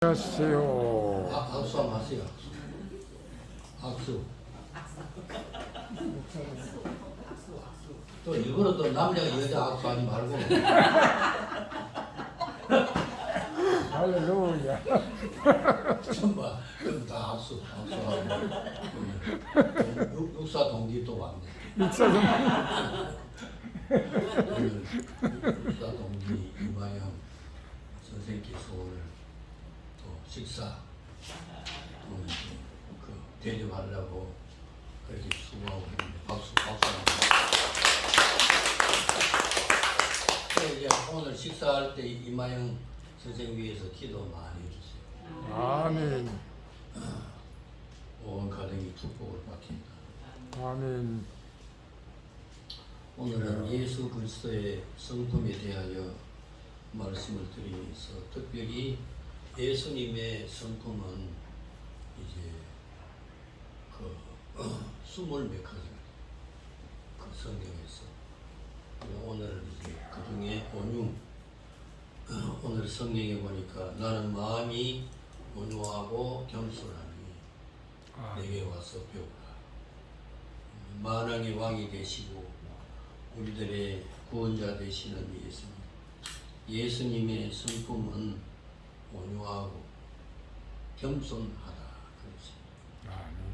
안녕하세요. 박수 한번 하세요. 박수. 또 일부러 또 남자가 여자 악수하지 말고. 할렐루야. 전부 다 악수하고. 육사 동기 또 왔네. 육사좀 오늘 육사 동기 이마영 선생님께서 오늘 또 식사 오늘 그 대접하려고 그렇게 수고하고 있는데 박수. 이제 오늘 식사할 때 이마영 선생님 위해서 기도 많이 해주세요. 아멘. 온 가정이 축복을 받습니다. 아멘. 오늘은 예수 그리스도의 성품에 대하여 말씀을 드리면서 특별히 예수님의 성품은 이제 그 20몇 가지입니다. 그 성경에서 오늘 이제 그 중에 온유 오늘 성경에 보니까 나는 마음이 온유하고 겸손하니 내게 와서 배우라. 만왕의 왕이 되시고 우리들의 구원자 되시는 예수님. 예수님의 성품은 온유하고 겸손하다.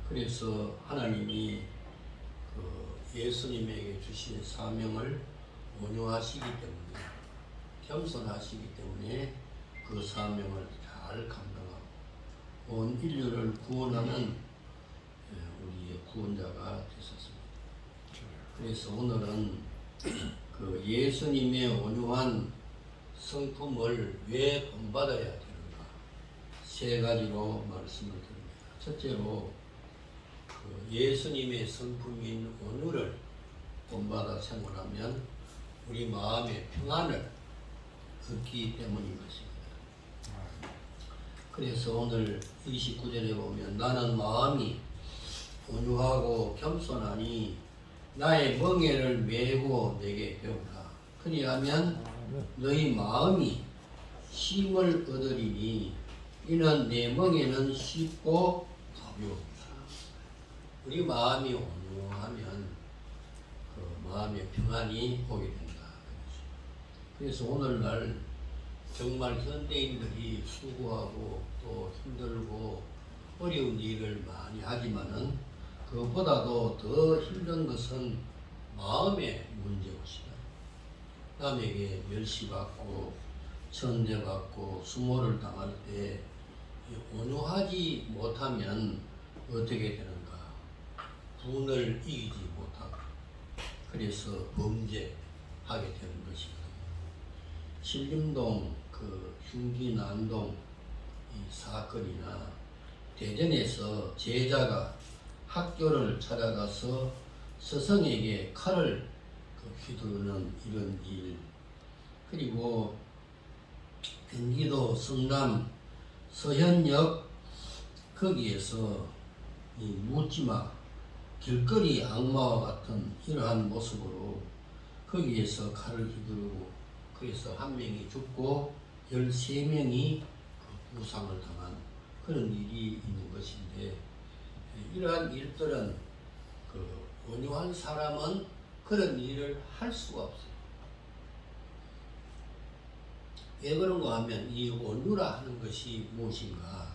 그래서 하나님이 그 예수님에게 주신 사명을 온유하시기 때문에 겸손하시기 때문에 그 사명을 잘 감당하고 온 인류를 구원하는 우리의 구원자가 되셨습니다. 그래서 오늘은 그 예수님의 온유한 성품을 왜 본받아야 되는가 세 가지로 말씀을 드립니다. 첫째로 그 예수님의 성품인 온유를 본받아 생활하면 우리 마음의 평안을 얻기 때문인 것입니다. 그래서 오늘 29절에 보면 나는 마음이 온유하고 겸손하니 나의 멍에를 메고 내게 배우라. 그리하면 너희 마음이 쉼을 얻으리니 이는 내 멍에는 쉽고 가벼우니라. 우리 마음이 온유하면 그 마음의 평안이 오게 된다. 그래서 오늘날 정말 현대인들이 수고하고 또 힘들고 어려운 일을 많이 하지만은 그것보다도 더 힘든 것은 마음의 문제것이다. 남에게 멸시받고 천대받고 수모를 당할 때 온유하지 못하면 어떻게 되는가? 분을 이기지 못하고 그래서 범죄하게 되는 것이거든요. 신림동 그 흉기난동 이 사건이나 대전에서 제자가 학교를 찾아가서 스승에게 칼을 휘두르는 이런 일, 그리고 경기도 성남 서현역 거기에서 이 묻지마 길거리 악마와 같은 이러한 모습으로 거기에서 칼을 휘두르고 그래서 한 명이 죽고 13명이 부상을 당한 그런 일이 있는 것인데 이러한 일들은 그 온유한 사람은 그런 일을 할 수가 없어요. 왜 그런가 하면 이 온유라 하는 것이 무엇인가?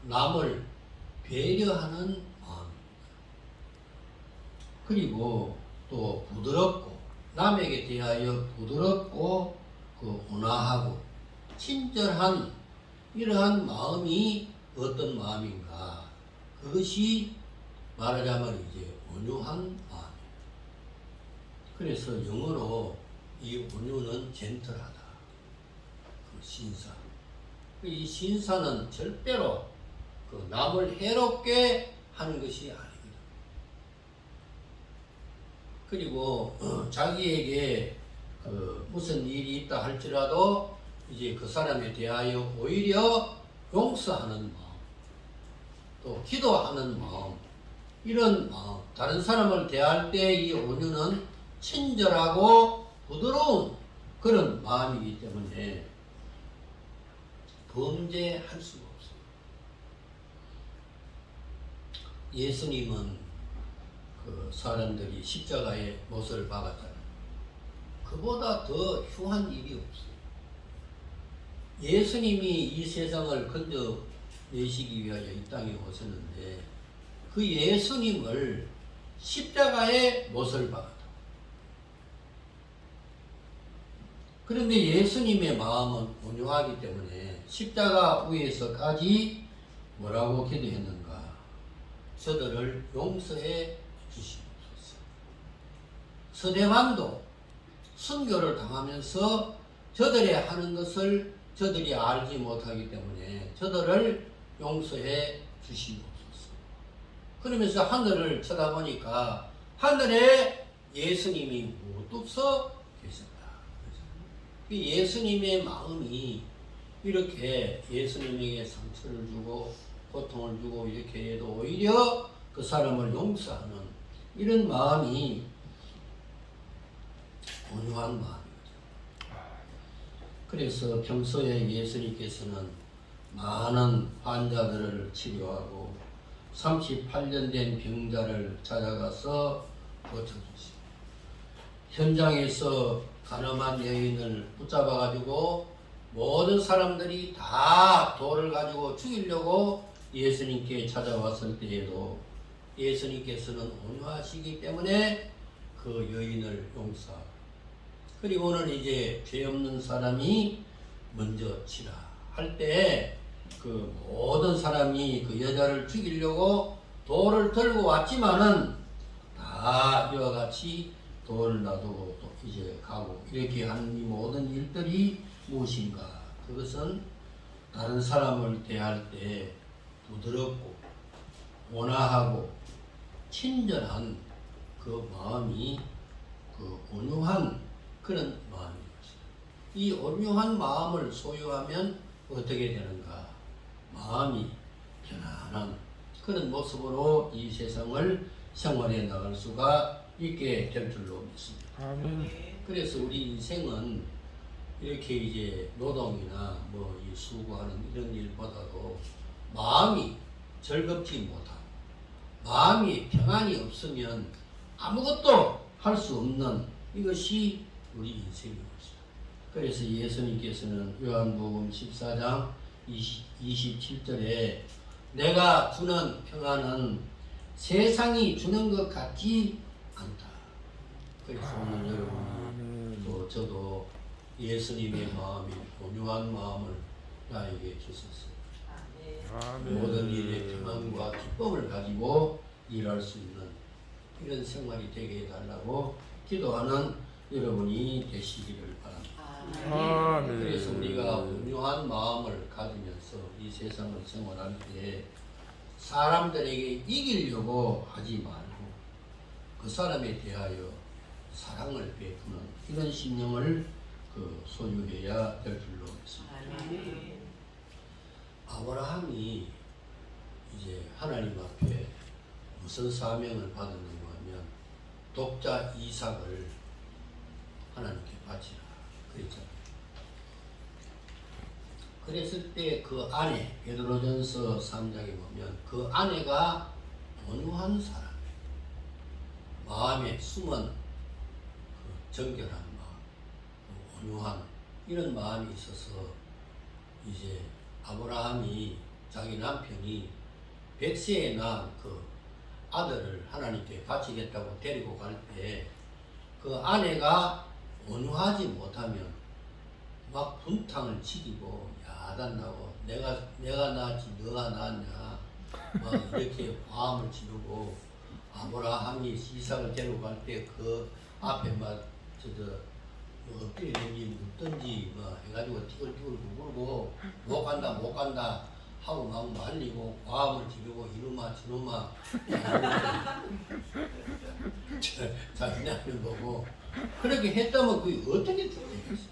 남을 배려하는 마음입니다. 그리고 또 부드럽고 남에게 대하여 부드럽고 그 온화하고 친절한 이러한 마음이 어떤 마음인가? 그것이 말하자면 이제 온유한 마음이에요. 그래서 영어로 이 온유는 젠틀하다. 그 신사. 이 신사는 절대로 그 남을 해롭게 하는 것이 아닙니다. 그리고 자기에게 그 무슨 일이 있다 할지라도 이제 그 사람에 대하여 오히려 용서하는 마음, 또 기도하는 마음, 이런 마음, 다른 사람을 대할 때 이 온유는 친절하고 부드러운 그런 마음이기 때문에 범죄할 수가 없어요. 예수님은 그 사람들이 십자가에 못을 박았잖아요. 그보다 더 흉한 일이 없어요. 예수님이 이 세상을 건져내시기 위하여 이 땅에 오셨는데 그 예수님을 십자가에 못을 박았다. 그런데 예수님의 마음은 온유하기 때문에 십자가 위에서까지 뭐라고 기도했는가? 저들을 용서해 주시옵소서. 서대만도 순교를 당하면서 저들이 하는 것을 저들이 알지 못하기 때문에 저들을 용서해 주시옵소서. 그러면서 하늘을 쳐다보니까 하늘에 예수님이 무뚝 서 계셨다. 예수님의 마음이 이렇게 예수님에게 상처를 주고 고통을 주고 이렇게 해도 오히려 그 사람을 용서하는 이런 마음이 온유한 마음이죠. 그래서 평소에 예수님께서는 많은 환자들을 치료하고 38년 된 병자를 찾아가서 고쳐주시고 현장에서 가늠한 여인을 붙잡아가지고 모든 사람들이 다 돌을 가지고 죽이려고 예수님께 찾아왔을 때에도 예수님께서는 온유하시기 때문에 그 여인을 용서하고 그리고는 이제 죄 없는 사람이 먼저 치라 할 때 그 모든 사람이 그 여자를 죽이려고 돌을 들고 왔지만은 다 이와 같이 돌을 놔두고 또 이제 가고 이렇게 하는 이 모든 일들이 무엇인가? 그것은 다른 사람을 대할 때 부드럽고 온화하고 친절한 그 마음이 그 온유한 그런 마음인 것이다. 이 온유한 마음을 소유하면 어떻게 되는가? 마음이 편안한 그런 모습으로 이 세상을 생활해 나갈 수가 있게 될 줄로 믿습니다. 아멘. 그래서 우리 인생은 이렇게 이제 노동이나 뭐 이 수고하는 이런 일보다도 마음이 즐겁지 못하고 마음이 평안이 없으면 아무것도 할 수 없는 이것이 우리 인생인 것이다. 그래서 예수님께서는 요한복음 14장 27절에 내가 주는 평안은 세상이 주는 것 같지 않다. 그래서 오늘 여러분이 또 저도 예수님의 마음이 온유한 마음을 나에게 주셨어요. 모든 일에 평안과 기쁨을 가지고 일할 수 있는 이런 생활이 되게 해달라고 기도하는 여러분이 되시기를 바랍니다. 그래서 우리가 온유한 마음을 가지면서 이 세상을 생활할 때 사람들에게 이기려고 하지 말고 그 사람에 대하여 사랑을 베푸는 이런 신념을 그 소유해야 될 줄로 믿습니다. 아브라함이 이제 하나님 앞에 무슨 사명을 받았는가 하면 독자 이삭을 하나님께 바치라 그랬잖아요. 그랬을 때 그 아내 베드로전서 3장에 보면 그 아내가 온유한 사람, 마음에 숨은 그 정결한 마음, 온유한 이런 마음이 있어서 이제 아브라함이 자기 남편이 백세에 낳은 그 아들을 하나님께 바치겠다고 데리고 갈 때 그 아내가 온유하지 못하면 막 분탕을 치고 야단나고 내가 낳았지 너가 낳았냐 막 이렇게 화음을 지르고 아브라함이 이삭을 데리고 갈 때 그 앞에 막 엎드려 던지 묻던지 뭐 해가지고 티글티글 구부르고 못 간다 하고 막 말리고 과음을 지르고 이놈아 저놈아 자기네를 보고 그렇게 했다면 그게 어떻게 되겠어?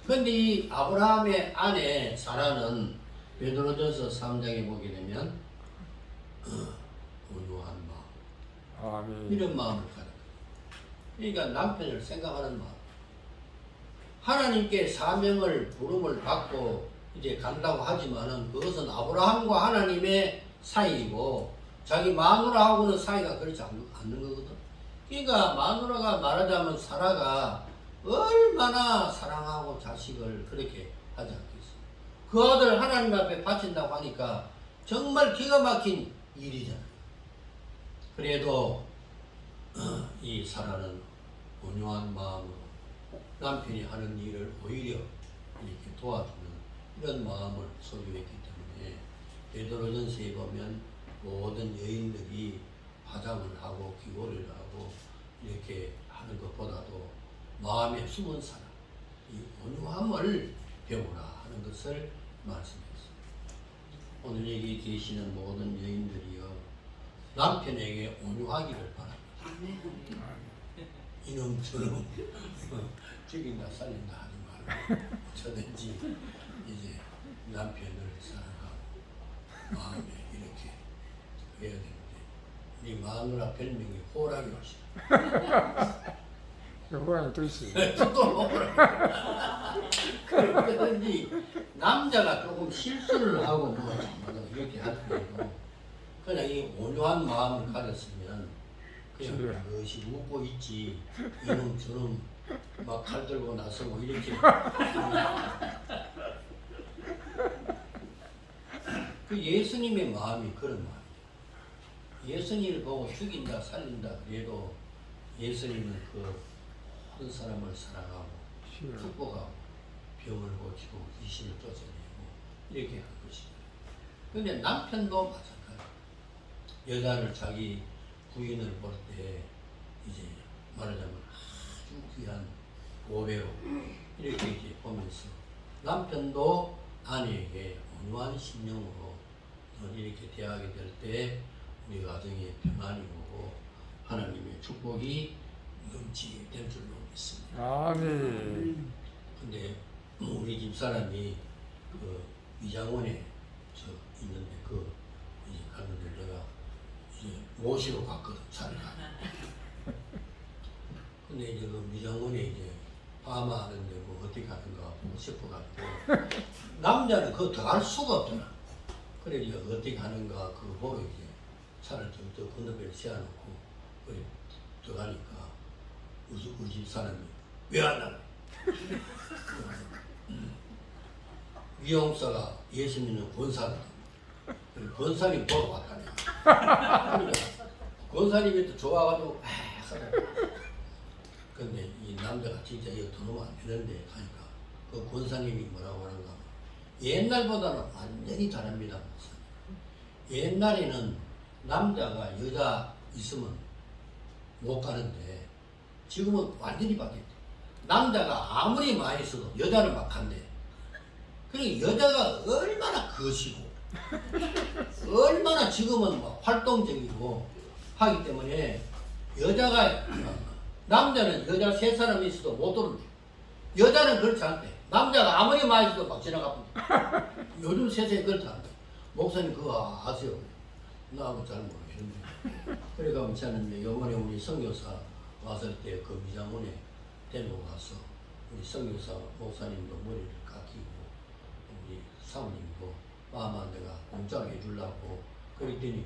그런데 이 아브라함의 아내 사라는 베드로전서 3장에 보게 되면 온유한 마음 아멘. 이런 마음을 가져. 그러니까 남편을 생각하는 마음. 하나님께 사명을 부름을 받고 이제 간다고 하지만은 그것은 아브라함과 하나님의 사이이고 자기 마누라하고는 사이가 그렇지 않는 거거든. 그러니까 마누라가 말하자면 사라가 얼마나 사랑하고 자식을 그렇게 하지 않겠어. 그 아들 하나님 앞에 바친다고 하니까 정말 기가 막힌 일이잖아요. 그래도 이 사라는 온유한 마음으로 남편이 하는 일을 오히려 이렇게 도와주는 이런 마음을 소유했기 때문에 베드로전서에 보면 모든 여인들이 화장을 하고 기고를 하고 이렇게 하는 것보다도 마음에 숨은 사랑, 이 온유함을 배우라 하는 것을 말씀했습니다. 오늘 여기 계시는 모든 여인들이요 남편에게 온유하기를 바랍니다. 이놈 저놈 죽인다 살린다 하지 말고 어쩌든지 이제 남편을 사랑하고 마음에 이렇게 해야 되는데 네 마누라 별명이 호랑이 옷이다. 호랑이 또 있어요. 또 호랑이. 그러든지 남자가 조금 실수를 하고 뭐 이렇게 하더라도 그냥 이 온유한 마음을 가졌으면 그냥 그것이 웃고 있지 이놈 저놈 막 칼 들고 나서고 이렇게 그 예수님의 마음이 그런 마음이에요. 예수님을 보고 죽인다 살린다 그래도 예수님은 그 모든 사람을 사랑하고 축복하고 병을 고치고 귀신을 쫓아내고 이렇게 한 것이죠. 그런데 남편도 마찬가지. 여자를 자기 부인을 볼 때 이제 말하자면 아주 귀한 보배로 이렇게 이제 보면서 남편도 아내에게 온유한 심령으로 이렇게 대하게 될 때 우리 가정에 평안이 오고 하나님의 축복이 넘치게 될 줄로 믿습니다. 아멘. 근데 우리 집 사람이 그 미장원에 저 있는데 그 이제 갔는데 내가 이제 모시러 갔거든 차를 가. 근데 이제 그 미장원에 이제 파마하는데 뭐 어떻게 하는가 보고 싶어가지고 남자는 그거 더 할 수가 없잖아. 그래 이제 어떻게 하는가 그거 보고 이제 차를 저 건너편에 세워놓고 그래 들어가니까 우리 집 사람이 왜 안 나가? 위용사가 예수 믿는 권사다. 권사님 보러 왔다네. 그러니까 권사님이 또 좋아가지고 근데 이 남자가 진짜 이거 더 넣으면 안 되는데 하니까 그 권사님이 뭐라고 하는가 옛날보다는 완전히 다릅니다. 옛날에는 남자가 여자 있으면 못 가는데 지금은 완전히 바뀌었대. 남자가 아무리 많이 있어도 여자를 막 간대. 그러니까 여자가 얼마나 거시고 얼마나 지금은 막 활동적이고 하기 때문에 여자가 남자는 여자 세 사람이 있어도 못 오는데 여자는 그렇지 않대. 남자가 아무리 많이 있어도 막 지나가고 요즘 세상에 그렇지 않대. 목사님 그거 아세요? 나하고 잘 모르겠는데 그래가 저는 요번에 우리 선교사 왔을 때 그 미장원에 데리고 가서 우리 선교사 목사님도 머리를 깎이고 우리 사모님도 마음만 내가 공짜로 해주려고 그랬더니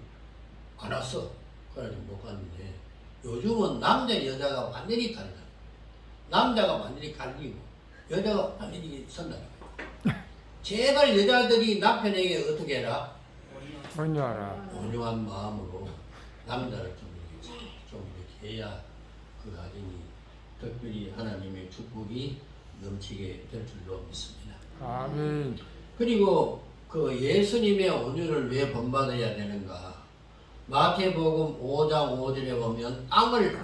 안 왔어. 그래가지고 못 갔는데 요즘은 남자 여자가 완전히 다르다. 남자가 완전히 갈리고 여자가 완전히 선다는 거야. 제발 여자들이 남편에게 어떻게 해라? 온유하라. 온유한 마음으로 남자를 좀 이렇게 해야 그 가정이 특별히 하나님의 축복이 넘치게 될 줄로 믿습니다. 아멘. 그리고 그 예수님의 온유를 왜 본받아야 되는가? 마태복음 5장 5절에 보면 땅을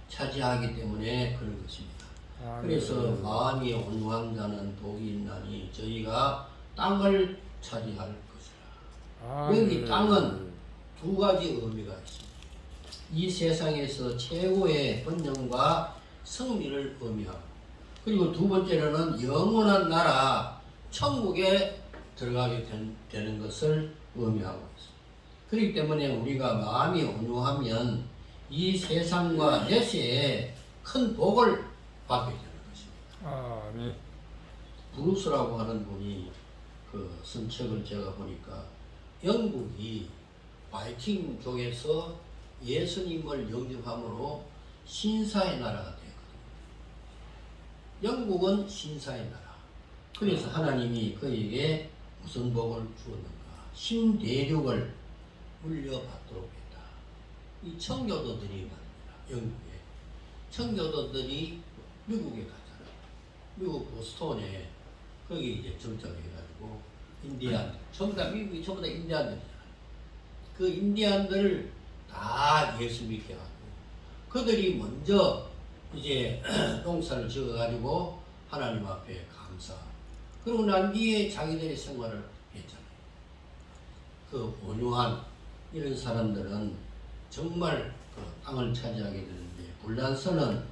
차지하기 때문에 그런 것입니다. 아멘. 그래서 마음이 온유한 자는 복이 있나니 저희가 땅을 차지할 것이라. 여기 땅은 두 가지 의미가 있습니다. 이 세상에서 최고의 번영과 승리를 의미하고 그리고 두 번째로는 영원한 나라 천국에 들어가게 되는 것을 의미하고 있습니다. 그렇기 때문에 우리가 마음이 온유하면 이 세상과 내세에 큰 복을 받게 되는 것입니다. 아멘. 브루스라고 하는 분이 쓴 책을 제가 보니까 영국이 바이킹족에서 예수님을 영접함으로 신사의 나라가 되었거든요. 영국은 신사의 나라. 그래서 하나님이 그에게 무슨 복을 주었는가? 신대륙을 물려받도록 했다. 이 청교도들이 말입니다. 영국에. 청교도들이 미국에 가잖아. 미국 보스턴에 거기 이제 정착해가지고 인디안, 전부 다 미국이 전부 다 인디안들이잖아. 그 인디안들을 다 예수 믿게 하고 그들이 먼저 이제 농사를 지어가지고 하나님 앞에 감사. 그러고 난 뒤에 자기들의 생활을 했잖아요. 그 온유한 이런 사람들은 정말 그 땅을 차지하게 되는데 불란서는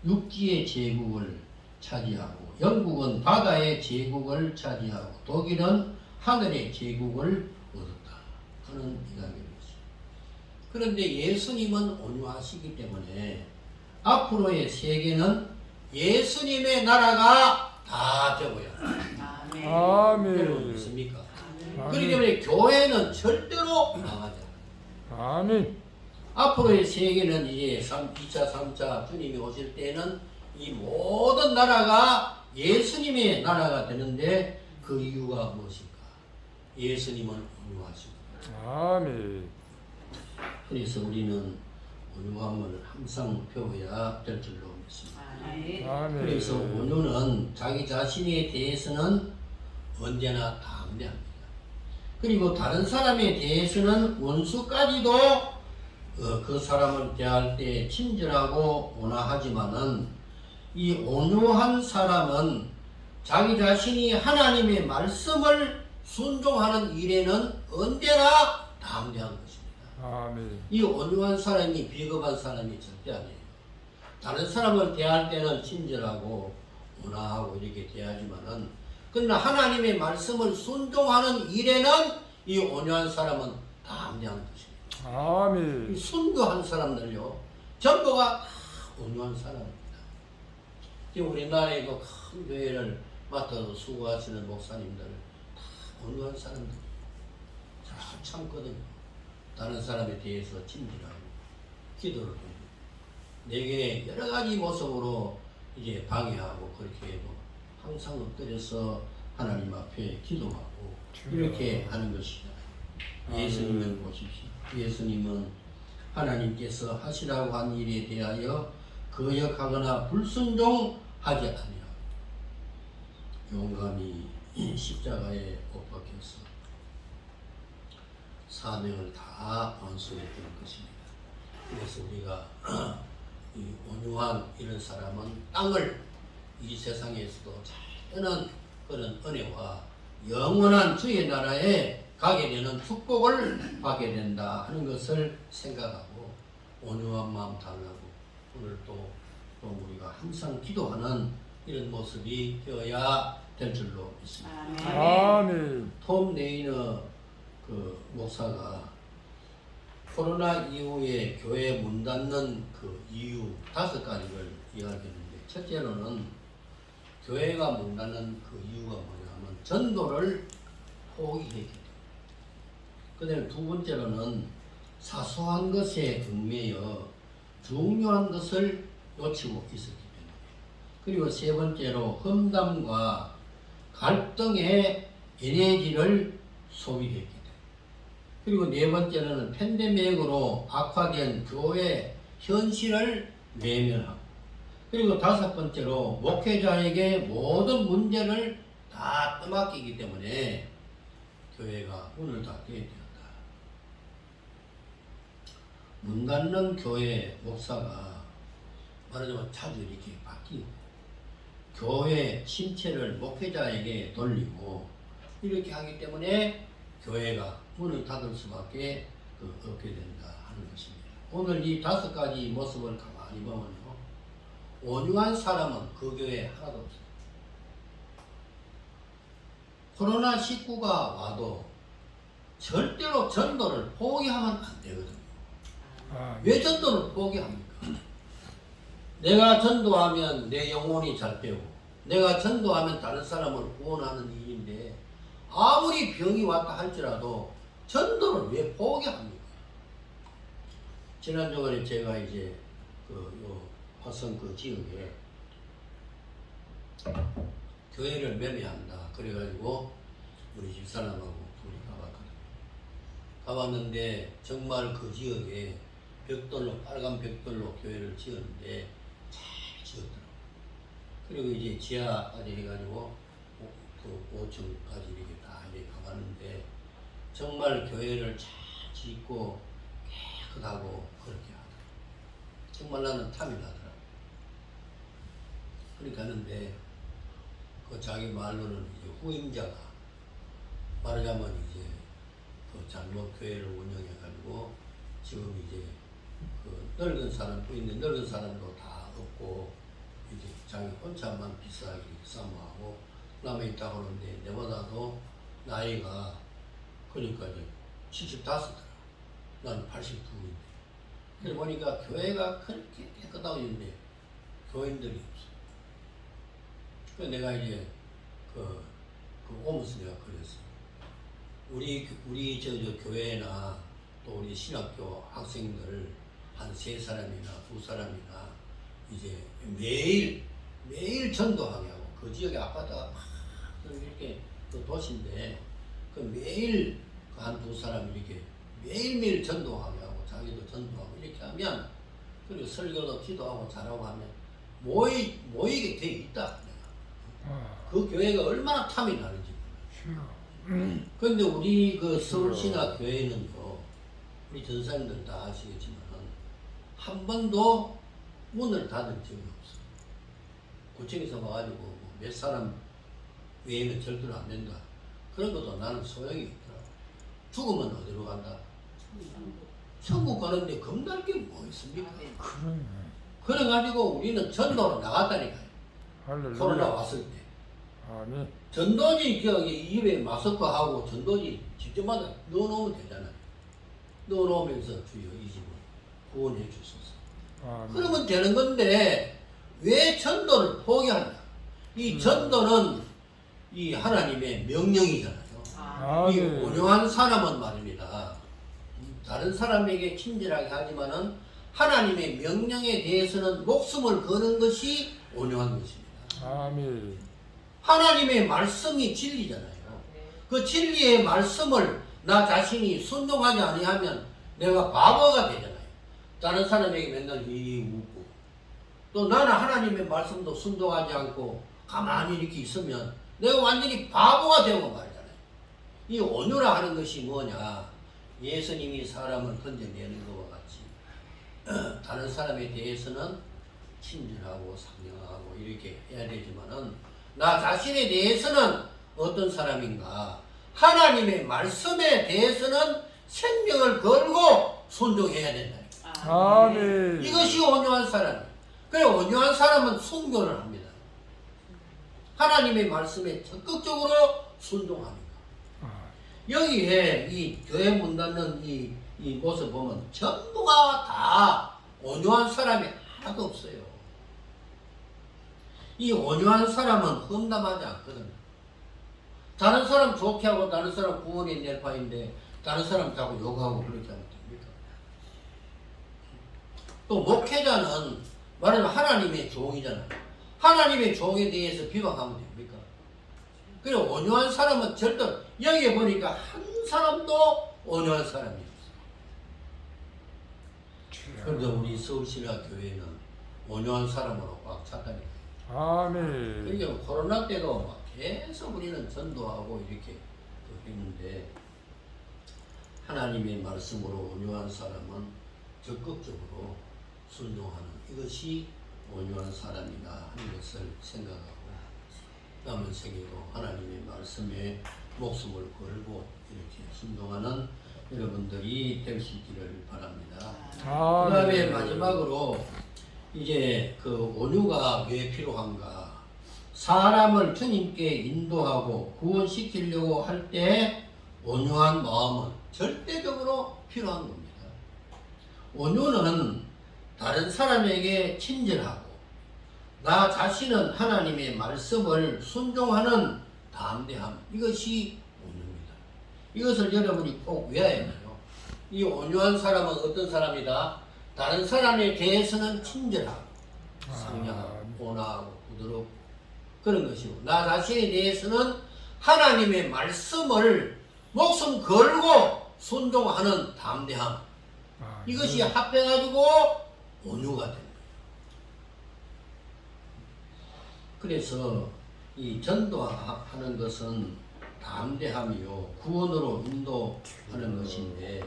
육지의 제국을 차지하고 영국은 바다의 제국을 차지하고 독일은 하늘의 제국을 얻었다 하는 이야기입니다. 그런데 예수님은 온유하시기 때문에 앞으로의 세계는 예수님의 나라가 다 되고요. 여러분 아멘. 믿습니까? 아멘. 그렇기 때문에 교회는 절대로 망하지 않아요. 아멘. 앞으로의 세계는 이제 2차, 3차 주님이 오실 때는 이 모든 나라가 예수님의 나라가 되는데 그 이유가 무엇일까? 예수님은 온유하십니다. 아멘. 그래서 우리는 온유함을 항상 배워야 될 줄로 믿습니다. 아멘. 그래서 온유는 자기 자신에 대해서는 언제나 담대합니다. 그리고 다른 사람에 대해서는 원수까지도 그 사람을 대할 때 친절하고 온화하지만은 이 온유한 사람은 자기 자신이 하나님의 말씀을 순종하는 일에는 언제나 담대한 것입니다. 아멘. 이 온유한 사람이 비겁한 사람이 절대 아니에요. 다른 사람을 대할 때는 친절하고 온화하고 이렇게 대하지만은 그러나 하나님의 말씀을 순종하는 일에는 이 온유한 사람은 담대한 것입니다. 아멘. 이 순교한 사람들요 전부가 다 온유한 사람입니다. 지금 우리나라에도 큰 교회를 맡아서 수고하시는 목사님들 다 온유한 사람들 잘 참거든요. 다른 사람에 대해서 친절하고 기도를 해요. 내게 여러 가지 모습으로 이제 방해하고 그렇게 해도 항상 엎드려서 하나님 앞에 기도하고 이렇게 하는 것이잖아요. 예수님을 보십시오. 예수님은 하나님께서 하시라고 한 일에 대하여 거역하거나 불순종하지 아니하고 용감히 십자가에 못 박혀서 사명을 다 완수했던 것입니다. 그래서 우리가 이 온유한 이런 사람은 땅을 이 세상에서도 잘 뜨는 그런 은혜와 영원한 주의 나라에 가게 되는 축복을 받게 된다 하는 것을 생각하고 온유한 마음 달라고 오늘 또 우리가 항상 기도하는 이런 모습이 되어야 될 줄로 믿습니다. 아멘. 톰 네이너 그 목사가 코로나 이후에 교회 문 닫는 그 이유 5가지를 이야기했는데 첫째로는 교회가 문 닫는 그 이유가 뭐냐면 전도를 포기했기 때문에 그 다음에 두 번째로는 사소한 것에 얽매여 중요한 것을 놓치고 있었기 때문에 그리고 세 번째로 험담과 갈등의 에너지를 소비했기 때문에 그리고 네 번째로는 팬데믹으로 악화된 교회 현실을 외면하고 그리고 다섯 번째로 목회자에게 모든 문제를 다 떠맡기기 때문에 교회가 문을 닫게 되었다. 문 닫는 교회 목사가 말하자면 자주 이렇게 바뀌고 교회 신체를 목회자에게 돌리고 이렇게 하기 때문에 교회가 문을 닫을 수밖에 없게 된다 하는 것입니다. 오늘 이 5가지 모습을 가만히 보면요. 온유한 사람은 그 교회에 하나도 없어요. 코로나19가 와도 절대로 전도를 포기하면 안 되거든요. 왜 전도를 포기합니까? 내가 전도하면 내 영혼이 잘 되고 내가 전도하면 다른 사람을 구원하는 일인데 아무리 병이 왔다 할지라도 전도를 왜 포기합니까? 지난주에 제가 이제 요 화성 그 지역에 교회를 매매한다 그래가지고 우리 집사람하고 둘이 가봤거든요. 가봤는데 정말 그 지역에 벽돌로 빨간 벽돌로 교회를 지었는데 잘 지었더라고요. 그리고 이제 지하까지 해가지고 그 5층까지 이렇게 다 이렇게 가봤는데 정말 교회를 잘 짓고 깨끗하고 그렇게 하더라고요. 정말 나는 탐이 나더라고요. 그렇게 하는데 그 자기 말로는 이제 후임자가 말하자면 이제 그 잘못 교회를 운영해가지고 지금 이제 그 늙은 사람도 있는데 늙은 사람도 다 없고 이제 자기 혼자만 비싸게 사모하고 남에 있다고 하는데 내보다도 나이가 그러니까 이제 75더라. 난 89인데. 그래 보니까 교회가 그렇게 깨끗하고 있는데 교인들이 없어. 그래서 내가 이제 그 오면서 내가 그랬어. 우리 저 교회나 또 우리 신학교 학생들 한 3사람이나 2사람이나 이제 매일 전도하게 하고 그 지역에 아파트가 막 이렇게 그 도시인데 그 매일 그 한 2사람 이렇게 매일매일 전도하게 하고 자기도 전도하고 이렇게 하면 그리고 설교도 기도하고 잘하고 하면 모이게 돼 있다. 내가. 그 교회가 얼마나 탐이 나는지. 그런데 우리 그 서울신학 교회는요, 우리 전사님들 다 아시겠지만 한 번도 문을 닫은 적이 없어. 구청에서 와가지고 몇 사람 외에는 절대로 안 된다. 그런 것도 나는 소용이 없더라. 죽으면 어디로 간다? 천국 가는데 겁날 게 뭐 있습니까? 그래가지고 우리는 전도로 나갔다니까요. 할렐루야. 코로나 왔을 때. 아멘. 전도지 입에 마스크하고 전도지 집집마다 넣어놓으면 되잖아요. 넣어놓으면서 주여 이 집을 구원해 주소서. 아멘. 그러면 되는 건데 왜 전도를 포기한다? 이 전도는 이 하나님의 명령이잖아요. 이 아멘. 온유한 사람은 말입니다. 다른 사람에게 친절하게 하지만은 하나님의 명령에 대해서는 목숨을 거는 것이 온유한 것입니다. 아멘. 하나님의 말씀이 진리잖아요. 그 진리의 말씀을 나 자신이 순종하지 아니하면 내가 바보가 되잖아요. 다른 사람에게 맨날 웃고 또 나는 하나님의 말씀도 순종하지 않고 가만히 이렇게 있으면 내가 완전히 바보가 되고 말이잖아요. 이 온유라 하는 것이 뭐냐? 예수님이 사람을 건져내는 것과 같이 다른 사람에 대해서는 친절하고 상냥하고 이렇게 해야 되지만은 나 자신에 대해서는 어떤 사람인가? 하나님의 말씀에 대해서는 생명을 걸고 순종해야 된다. 아멘. 이것이 온유한 사람이에요. 그래 온유한 사람은 순교를 합니다. 하나님의 말씀에 적극적으로 순종합니다. 여기에 이 교회 문 닫는 이 모습 보면 전부가 다 온유한 사람이 하나도 없어요. 이 온유한 사람은 험담하지 않거든요. 다른 사람 좋게 하고 다른 사람 구원해 낼 바인데 다른 사람 자꾸 욕하고 그렇게 하면 됩니까? 또 목회자는 말하자면 하나님의 종이잖아요. 하나님의 종에 대해서 비방하면 됩니까? 그리고 온유한 사람은 절대 여기에 보니까 한 사람도 온유한 사람이 없어요. 그런데 우리 서울신학 교회는 온유한 사람으로 꽉 찼다니까. 아멘. 그러니까 코로나 때도 막 계속 우리는 전도하고 이렇게 했는데 하나님의 말씀으로 온유한 사람은 적극적으로 순종하는 이것이 온유한 사람이다 하는 것을 생각하고 남은 생에도 하나님의 말씀에 목숨을 걸고 이렇게 순종하는 여러분들이 되시기를 바랍니다. 그 다음에 마지막으로 이제 그 온유가 왜 필요한가? 사람을 주님께 인도하고 구원시키려고 할 때 온유한 마음은 절대적으로 필요한 겁니다. 온유는 다른 사람에게 친절하고 나 자신은 하나님의 말씀을 순종하는 담대함. 이것이 온유입니다. 이것을 여러분이 꼭 외워야 돼요. 이 온유한 사람은 어떤 사람이다? 다른 사람에 대해서는 친절하고 상냥하고 온화하고 부드럽고 그런 것이고, 나 자신에 대해서는 하나님의 말씀을 목숨 걸고 순종하는 담대함. 이것이 합해가지고 온유가 됩니다. 그래서 이 전도하는 것은 담대함이요 구원으로 인도하는 것인데,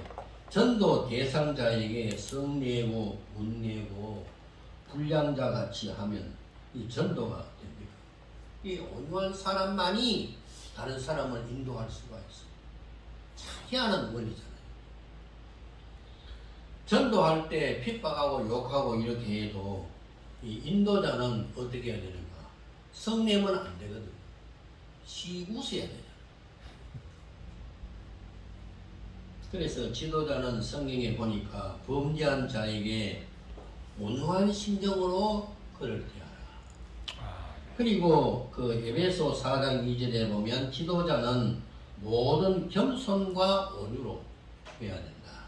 전도 대상자에게 성례고 문례고 불량자 같이 하면 이 전도가 됩니다. 이 온유한 사람만이 다른 사람을 인도할 수가 있어요. 희한한 원리잖아요. 전도할 때 핍박하고 욕하고 이렇게 해도 이 인도자는 어떻게 해야 되는가? 성내면 안 되거든. 웃어야 되잖아. 그래서 지도자는 성경에 보니까 범죄한 자에게 온유한 심정으로 그를 대하라. 그리고 그 에베소 4장 2절에 보면 지도자는 모든 겸손과 온유로 해야 된다.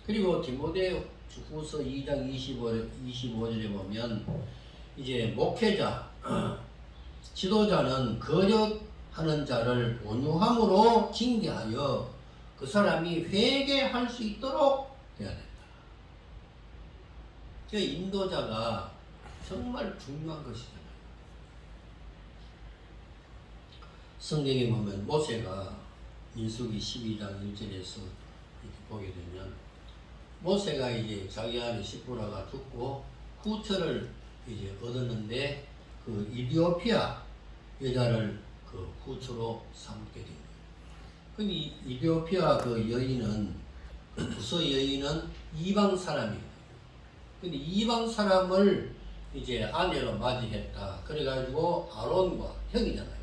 그리고 디모데후서 2장 25절에 보면 이제 목회자, 지도자는 거역하는 자를 온유함으로 징계하여 그 사람이 회개할 수 있도록 해야 된다. 그 인도자가 정말 중요한 것이잖아요. 성경에 보면 모세가 민수기 12장 1절에서 이렇게 보게 되면, 모세가 이제 자기 아들 시프라가 죽고 후처를 이제 얻었는데 그 이디오피아 여자를 그 후처로 삼게 됩니다. 근데 이디오피아 그 여인은, 부서 여인은 이방 사람이에요. 근데 이방 사람을 이제 아내로 맞이했다. 그래가지고 아론과 형이잖아요.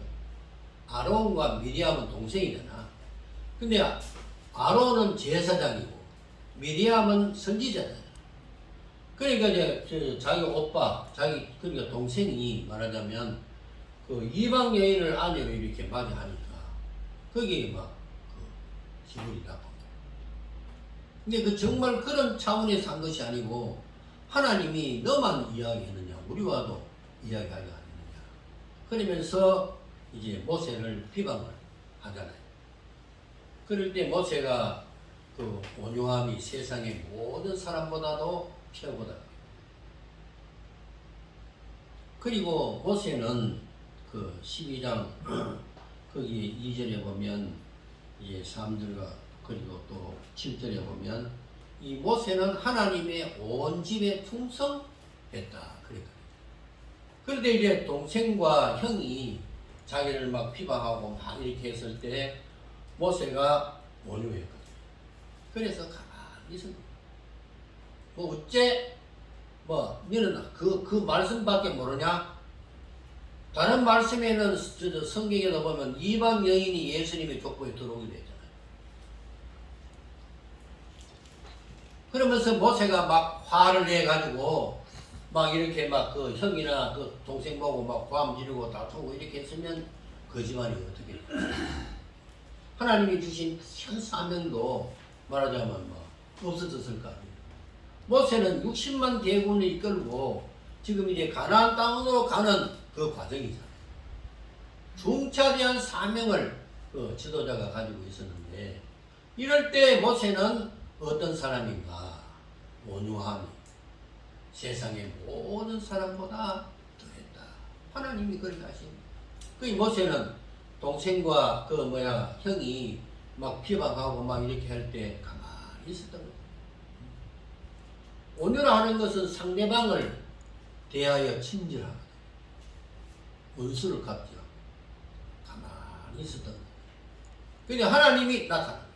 아론과 미리암은 동생이잖아. 근데 아론은 제사장이고 미리암은 선지자잖아. 그러니까 이제 자기 오빠, 그러니까 동생이 말하자면 그 이방 여인을 아내로 이렇게 맞이하니까 거기에 막 그 기분이 나빠. 근데 그 정말 그런 차원에서 한 것이 아니고, 하나님이 너만 이야기했느냐, 우리와도 이야기하지 않느냐. 그러면서 이제 모세를 비방을 하잖아요. 그럴 때 모세가 그 온유함이 세상의 모든 사람보다도 최고다. 그리고 모세는 그 12장 거기 2절에 보면 이제 3절과 그리고 또 7절에 보면 이 모세는 하나님의 온 집에 충성했다. 그러니까. 그런데 이제 동생과 형이 자기를 막 비방하고 막 이렇게 했을 때 모세가 온유했거든. 그래서 가만히 있었는데, 뭐 어째 뭐 너는 그 말씀밖에 모르냐? 다른 말씀에는 성경에도 보면 이방 여인이 예수님의 족보에 들어오게 되잖아요. 그러면서 모세가 막 화를 내가지고 막 이렇게 막 그 형이나 그 동생 보고 막 고함 지르고 다투고 이렇게 했으면 거짓말이 어떻게 돼? 하나님이 주신 현 사명도 말하자면 뭐 없어졌을 거 아니에요. 모세는 60만 대군을 이끌고 지금 이제 가나안 땅으로 가는 그 과정이잖아요. 중차대한 사명을 그 지도자가 가지고 있었는데, 이럴 때 모세는 어떤 사람인가? 온유함이 세상의 모든 사람보다 더했다. 하나님이 그렇게 하십니다. 그 모세는 동생과 형이 막 비방하고 막 이렇게 할 때 가만히 있었던 거예요. 온유라 하는 것은 상대방을 대하여 친절하고 원수를 갚지 않고 가만히 있었던 거예요. 근데 하나님이 나타납니다.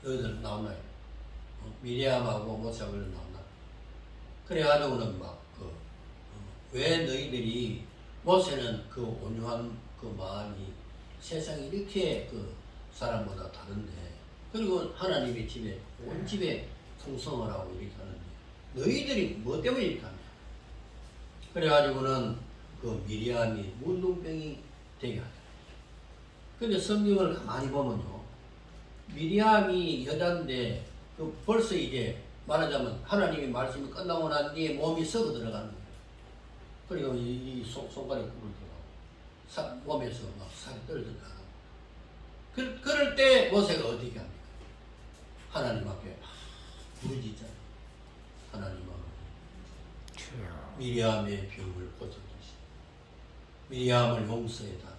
여기들 나오나요? 미리암하고 모세가 나오나? 그래가지고는 왜 너희들이, 모세는 그 온유한 그 마음이 세상이 이렇게 그 사람보다 다른데, 그리고 하나님의 집에, 온 집에 충성을 하고 이렇게 하는데, 너희들이 뭐 때문에 이렇게 하냐? 그래가지고는 그 미리암이 문둥병이 되게 하더라. 근데 성경을 가만히 보면요, 미리암이 여자인데 그 벌써 이제 말하자면 하나님의 말씀이 끝나고 난 뒤에 몸이 썩어 들어가는 거예요. 그리고 이 손가락이 굴러들어가고 몸에서 막 살이 떨어져나가고 그럴 때 모세가 어떻게 합니까? 하나님 앞에 부르짖잖아요. 하나님 앞에 주여. 미리암의 병을 고쳐주시, 미리암을 용서해달라.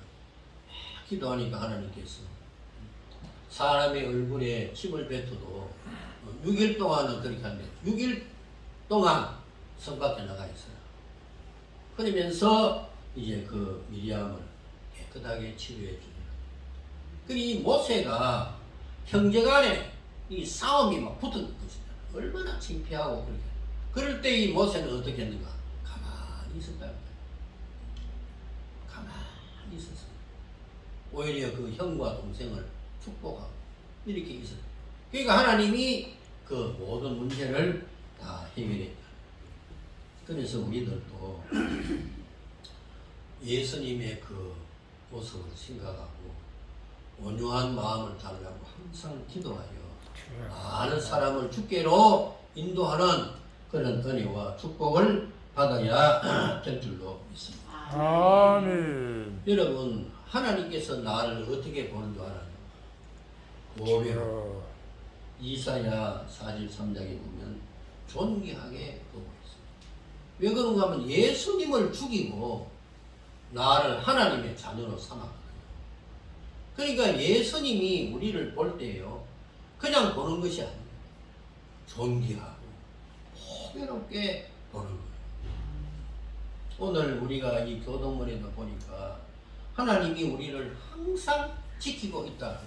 기도하니까 하나님께서 사람의 얼굴에 침을 뱉어도 6일 동안은 그렇게 하는데 6일 동안 성 밖에 나가 있어요. 그러면서 이제 그 미리암을 깨끗하게 치료해 줍니다. 이 모세가 형제간에 이 싸움이 막 붙은 것이다. 얼마나 창피하고 그렇게. 그럴 때 이 모세는 어떻게 했는가? 가만히 있었다. 가만히 있었어. 오히려 그 형과 동생을 축복하고 이렇게 있었다. 그러니까 하나님이 그 모든 문제를 다 해결했다. 그래서 우리들도 예수님의 그 모습을 생각하고 온유한 마음을 달라고 항상 기도하여 많은 사람을 주께로 인도하는 그런 은혜와 축복을 받아야 될 줄로 믿습니다. 아멘. 여러분, 하나님께서 나를 어떻게 보는 줄 알아요? 고백으로. 주여. 이사야 43장에 보면 존귀하게 보고 있습니다. 왜 그런가 하면 예수님을 죽이고 나를 하나님의 자녀로 삼았거든요. 그러니까 예수님이 우리를 볼 때요, 그냥 보는 것이 아니에요. 존귀하고 호기롭게 보는 거예요. 오늘 우리가 이 교동문에도 보니까 하나님이 우리를 항상 지키고 있다.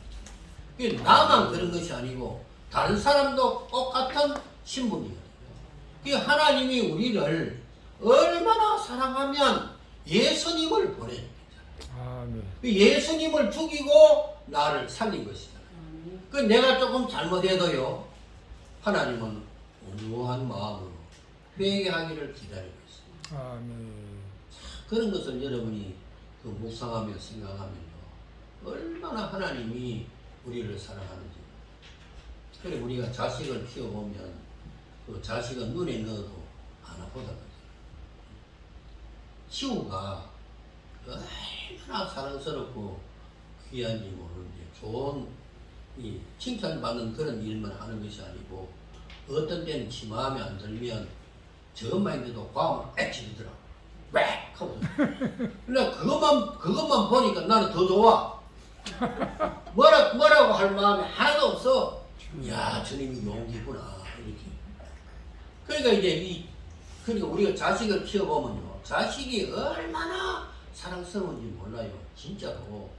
나만 그런 것이 아니고 다른 사람도 똑같은 신분이거든요. 하나님이 우리를 얼마나 사랑하면 예수님을 보내줍니다. 아멘. 예수님을 죽이고 나를 살린 것이잖아요. 내가 조금 잘못해도요, 하나님은 온유한 마음으로 회개하기를 기다리고 있습니다. 아멘. 그런 것을 여러분이 그 묵상하며 생각하면요, 얼마나 하나님이 우리를 사랑하는지. 그래 우리가 자식을 키워보면 그 자식은 눈에 넣어도 안 아프다. 시우가 얼마나 사랑스럽고 귀한지 모르는데 좋은 이 칭찬받는 그런 일만 하는 것이 아니고 어떤 때는 지 마음에 안 들면 저것만 있는데도 과음을 빽치더라고. 빽! 하고. 근데 그것만 보니까 나는 더 좋아. 뭐라고 할 마음이 하나도 없어. 야, 저놈이 용기구나. 이렇게. 그러니까 이제 그러니까 우리가 자식을 키워보면요, 자식이 얼마나 사랑스러운지 몰라요. 진짜로.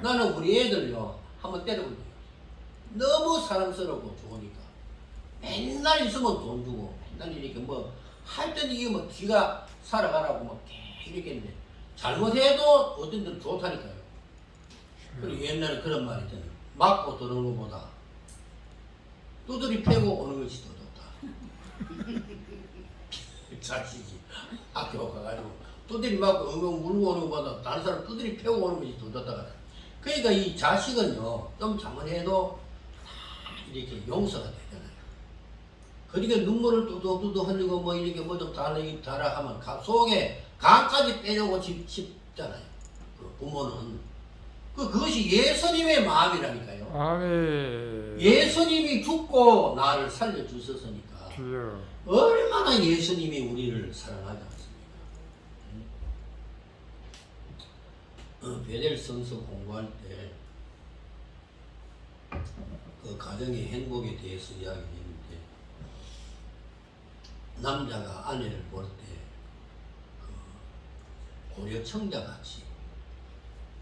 나는 우리 애들요, 한번 때려볼게요. 너무 사랑스럽고 좋으니까. 맨날 있으면 돈 주고, 맨날 이렇게 뭐, 하여튼 이게 뭐, 기가 살아가라고 뭐, 이렇게 했는데, 잘못해도 어떤 데는 좋다니까요. 그리고 옛날에 그런 말이 있잖아요. 맞고 들어오는 것보다 두드리 패고 오는 것이 더 좋다. 자식이 학교 가가지고 두드리 맞고 엉엉 울고 오는 것보다 다른 사람 두드리 패고 오는 것이 더 좋다. 그러니까 이 자식은요, 좀 잘못해도 다 이렇게 용서가 되잖아요. 그러니까 눈물을 뚜둑뚜둑 흘리고 뭐 이렇게 뭐 좀 달라 하면 속에 간까지 빼려고 싶잖아요. 그 부모는. 그것이 예수님의 마음이라니까요. 아멘. 예수님이 죽고 나를 살려주셨으니까 주여. 얼마나 예수님이 우리를 사랑하지 않습니까? 베델 성서 공부할 때 그 가정의 행복에 대해서 이야기했는데, 남자가 아내를 볼 때 그 고려 청자같이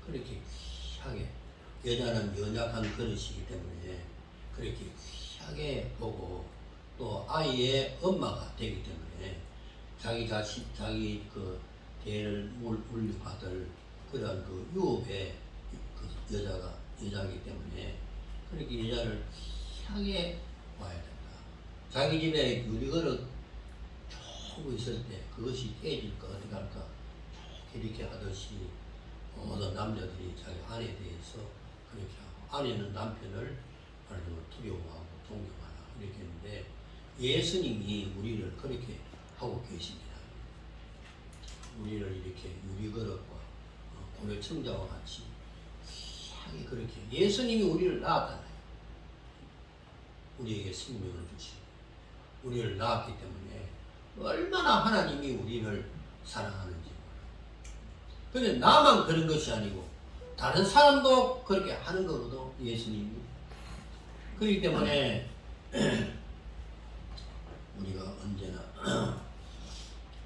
그렇게 귀하게, 여자는 연약한 그릇이기 때문에 그렇게 귀하게 보고, 또 아이의 엄마가 되기 때문에 자기 그 대를 물려받을 그런 그 유업의 그 여자이기 때문에 그렇게 여자를 귀하게 봐야 된다. 자기 집에 유리그릇 하고 있을 때 그것이 깨질까 어떻게 할까 쭉 이렇게 하듯이 모든 남자들이 자기 아내에 대해서 그렇게 하고 아내는 남편을 말하자면 두려워하고 존경하라 이렇게 했는데 예수님이 우리를 그렇게 하고 계십니다. 우리를 이렇게 유리그릇과 고려청자와 같이 희하게 그렇게 예수님이 우리를 낳았잖아요. 우리에게 생명을 주시고 우리를 낳았기 때문에 얼마나 하나님이 우리를 사랑하는지. 근데 나만 그런 것이 아니고 다른 사람도 그렇게 하는 거거든 예수님이. 그렇기 때문에 우리가 언제나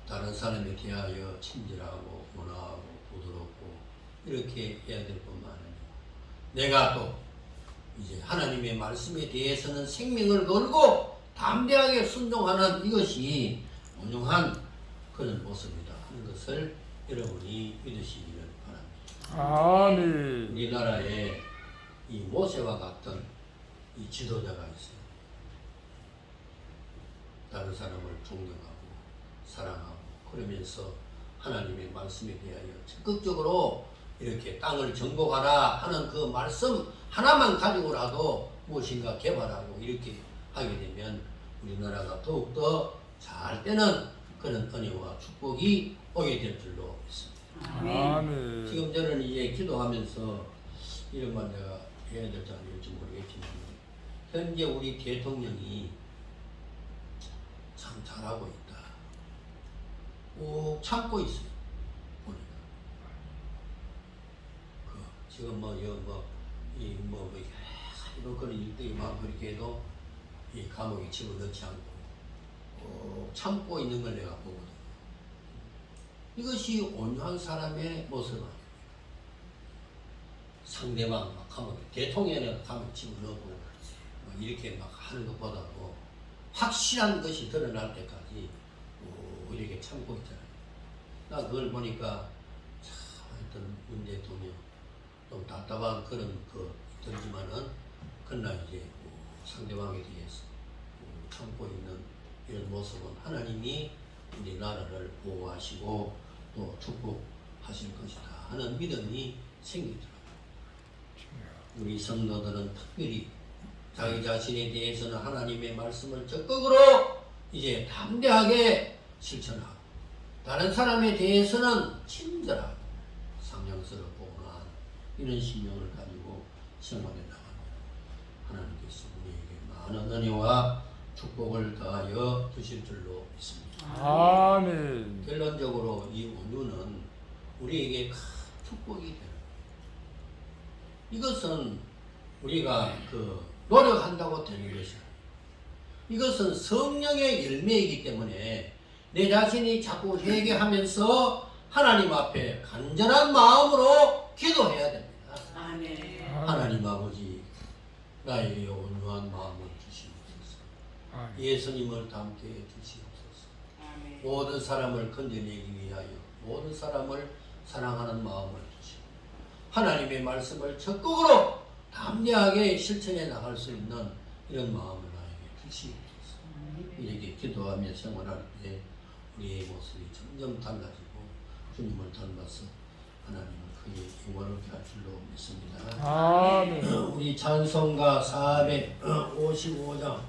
다른 사람에 대하여 친절하고 온화하고 부드럽고 이렇게 해야 될 뿐만 아니라 내가 또 이제 하나님의 말씀에 대해서는 생명을 걸고 담대하게 순종하는 이것이 온유한 그런 모습이다 하는 것을 여러분이 믿으시기를 바랍니다. 아멘. 우리나라에 이 모세와 같은 이 지도자가 있어요. 다른 사람을 존경하고 사랑하고 그러면서 하나님의 말씀에 대하여 적극적으로 이렇게 땅을 정복하라 하는 그 말씀 하나만 가지고라도 무엇인가 개발하고 이렇게 하게 되면 우리나라가 더욱더 잘 되는 그런 은혜와 축복이 오게 될 줄로 믿습니다. 아멘. 지금 저는 이제 기도하면서 이런 말 내가 해야 될지 안 될지 모르겠지만 현재 우리 대통령이 참 잘하고 있다. 꼭 참고 있어요. 보니까. 지금 이런 그런 일들이 막 그렇게 해도 이 감옥에 집어넣지 않고 꼭 참고 있는 걸 내가 보거든요. 이것이 온유한 사람의 모습 아닙니까? 상대방 막 감옥에 대통령에 감옥에 집어넣고 막 이렇게 막 하는 것보다도 확실한 것이 드러날 때까지 이렇게 참고 있잖아요. 나 그걸 보니까 참 하여튼 문 대통령 좀 답답한 그런 들지만은 그러나 이제 상대방에 대해서 참고 있는 이런 모습은 하나님이 우리 나라를 보호하시고 또 축복하실 것이다 하는 믿음이 생기더라고요. 우리 성도들은 특별히 자기 자신에 대해서는 하나님의 말씀을 적극으로 이제 담대하게 실천하고 다른 사람에 대해서는 친절하고 상냥스럽고 온화한 이런 신명을 가지고 생활해 나가면 하나님께서 우리에게 많은 은혜와 축복을 더하여 주실 줄로 믿습니다. 아멘. 결론적으로 이 온유는 우리에게 큰 축복이 되는 거예요. 이것은 우리가 노력한다고 되는 것이야. 이것은 성령의 열매이기 때문에 내 자신이 자꾸 회개하면서 하나님 앞에 간절한 마음으로 기도해야 됩니다. 아멘. 하나님 아버지, 나에게 온유한 마음을 주시옵소서. 아멘. 예수님을 닮게 해주시옵소서. 아멘. 모든 사람을 건져내기 위하여 모든 사람을 사랑하는 마음을 주시고 하나님의 말씀을 적극으로 담대하게 실천해 나갈 수 있는 이런 마음을 나에게 주시옵소서. 이렇게 기도하며 생활할 때 우리의 모습이 점점 달라지고 주님을 닮아서 하나님을 크게 영광롭게 할 줄로 믿습니다. 아멘. 우리 찬송가 455장